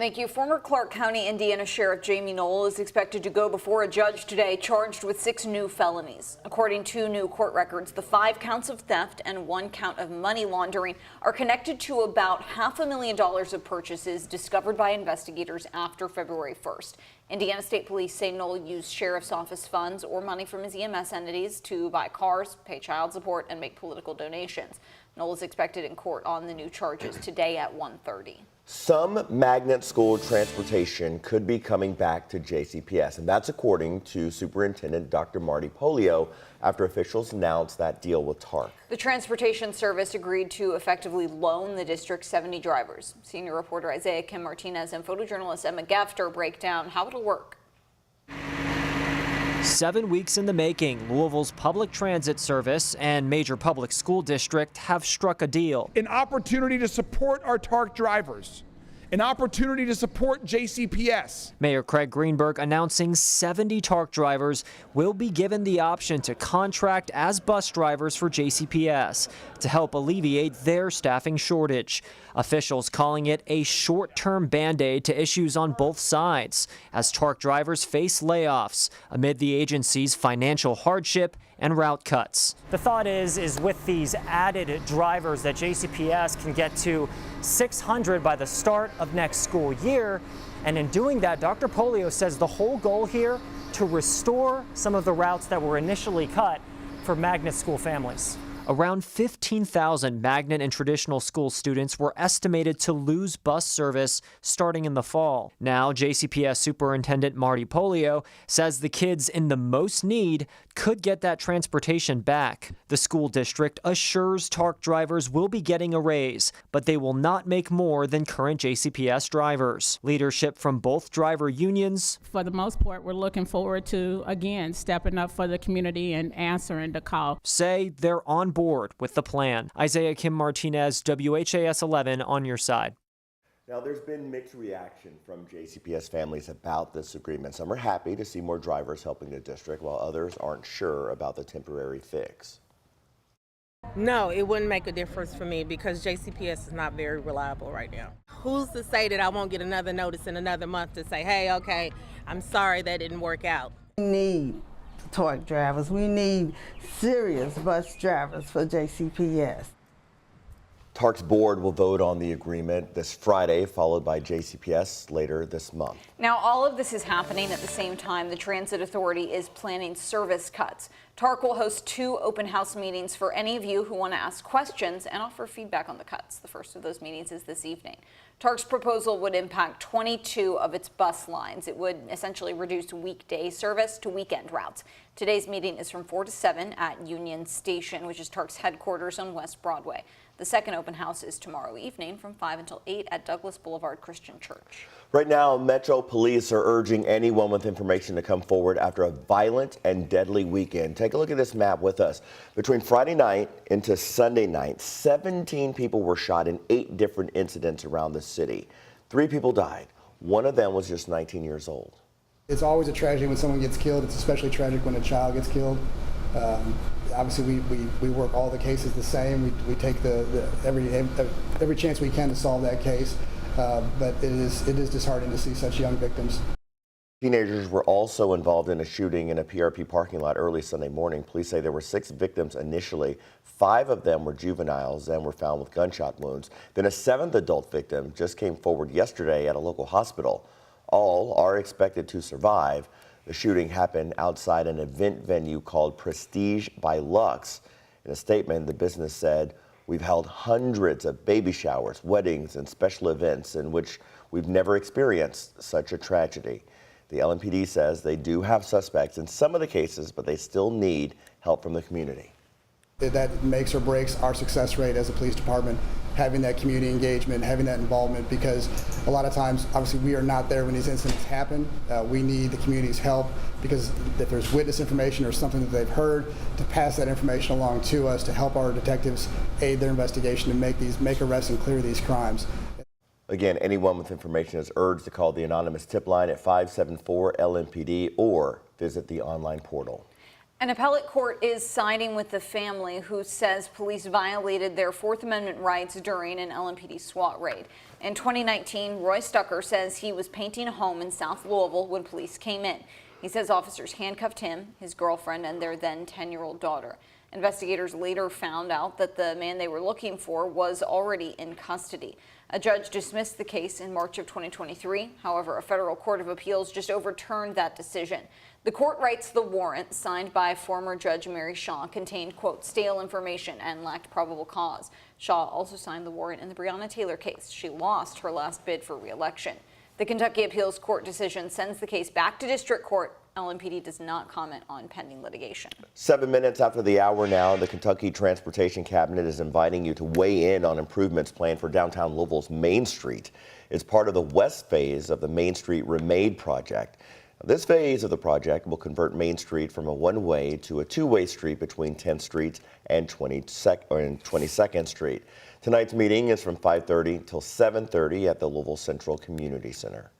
Thank you. Former Clark County, Indiana Sheriff Jamie Knoll is expected to go before a judge today, charged with 6 new felonies. According to new court records, the 5 counts of theft and 1 count of money laundering are connected to about $500,000 of purchases discovered by investigators after February 1st. Indiana State Police say Knoll used sheriff's office funds or money from his EMS entities to buy cars, pay child support, and make political donations. Knoll is expected in court on the new charges today at 1:30. Some magnet school transportation could be coming back to JCPS, and that's according to Superintendent Dr. Marty Polio after officials announced that deal with TARC. The transportation service agreed to effectively loan the district's 70 drivers. Senior reporter Isaiah Kim Martinez and photojournalist Emma Gafter break down how it'll work. 7 weeks in the making, Louisville's public transit service and major public school district have struck a deal. An opportunity to support our TARC drivers. An opportunity to support JCPS. Mayor Craig Greenberg announcing 70 TARC drivers will be given the option to contract as bus drivers for JCPS to help alleviate their staffing shortage. Officials calling it a short-term band-aid to issues on both sides as TARC drivers face layoffs amid the agency's financial hardship and route cuts. The thought is with these added drivers that JCPS can get to 600 by the start of next school year. And in doing that, Dr. Polio says the whole goal here to restore some of the routes that were initially cut for magnet school families. Around 15,000 magnet and traditional school students were estimated to lose bus service starting in the fall. Now, JCPS Superintendent Marty Polio says the kids in the most need could get that transportation back. The school district assures TARC drivers will be getting a raise, but they will not make more than current JCPS drivers. Leadership from both driver unions. For the most part, we're looking forward to, again, stepping up for the community and answering the call. Say they're on board with the plan. Isaiah Kim Martinez, WHAS11 on your side. Now, there's been mixed reaction from JCPS families about this agreement. Some are happy to see more drivers helping the district, while others aren't sure about the temporary fix. No, it wouldn't make a difference for me because JCPS is not very reliable right now. Who's to say that I won't get another notice in another month to say, hey, okay, I'm sorry that didn't work out. We need TARC drivers. We need serious bus drivers for JCPS. TARC's board will vote on the agreement this Friday, followed by JCPS later this month. Now, all of this is happening at the same time the Transit Authority is planning service cuts. TARC will host 2 open house meetings for any of you who want to ask questions and offer feedback on the cuts. The first of those meetings is this evening. TARC's proposal would impact 22 of its bus lines. It would essentially reduce weekday service to weekend routes. Today's meeting is from 4 to 7 at Union Station, which is TARC's headquarters on West Broadway. The second open house is tomorrow evening from 5 until 8 at Douglas Boulevard Christian Church. Right now, Metro Police are urging anyone with information to come forward after a violent and deadly weekend. Take a look at this map with us. Between Friday night into Sunday night, 17 people were shot in 8 different incidents around the city. 3 people died. One of them was just 19 years old. It's always a tragedy when someone gets killed. It's especially tragic when a child gets killed. Obviously, we work all the cases the same. We take every chance we can to solve that case, but it is disheartening to see such young victims. Teenagers were also involved in a shooting in a PRP parking lot early Sunday morning. Police say there were 6 victims initially. 5 of them were juveniles and were found with gunshot wounds. Then a 7th adult victim just came forward yesterday at a local hospital. All are expected to survive. The shooting happened outside an event venue called Prestige by Lux. In a statement, the business said, "We've held hundreds of baby showers, weddings, and special events in which we've never experienced such a tragedy." The LMPD says they do have suspects in some of the cases, but they still need help from the community. That makes or breaks our success rate as a police department, having that community engagement, having that involvement, because a lot of times, obviously, we are not there when these incidents happen. We need the community's help because if there's witness information or something that they've heard, to pass that information along to us to help our detectives aid their investigation and make arrests and clear these crimes. Again, anyone with information is urged to call the anonymous tip line at 574-LMPD or visit the online portal. An appellate court is siding with the family who says police violated their Fourth Amendment rights during an LMPD SWAT raid. In 2019, Roy Stucker says he was painting a home in South Louisville when police came in. He says officers handcuffed him, his girlfriend, and their then 10-year-old daughter. Investigators later found out that the man they were looking for was already in custody. A judge dismissed the case in March of 2023. However, a federal court of appeals just overturned that decision. The court writes the warrant, signed by former Judge Mary Shaw, contained, quote, stale information and lacked probable cause. Shaw also signed the warrant in the Breonna Taylor case. She lost her last bid for re-election. The Kentucky Appeals Court decision sends the case back to district court. LMPD does not comment on pending litigation. 7 minutes after the hour now, the Kentucky Transportation Cabinet is inviting you to weigh in on improvements planned for downtown Louisville's Main Street. It's part of the west phase of the Main Street Remade project. This phase of the project will convert Main Street from a one-way to a two-way street between 10th Street and 22nd Street. Tonight's meeting is from 5:30 till 7:30 at the Louisville Central Community Center.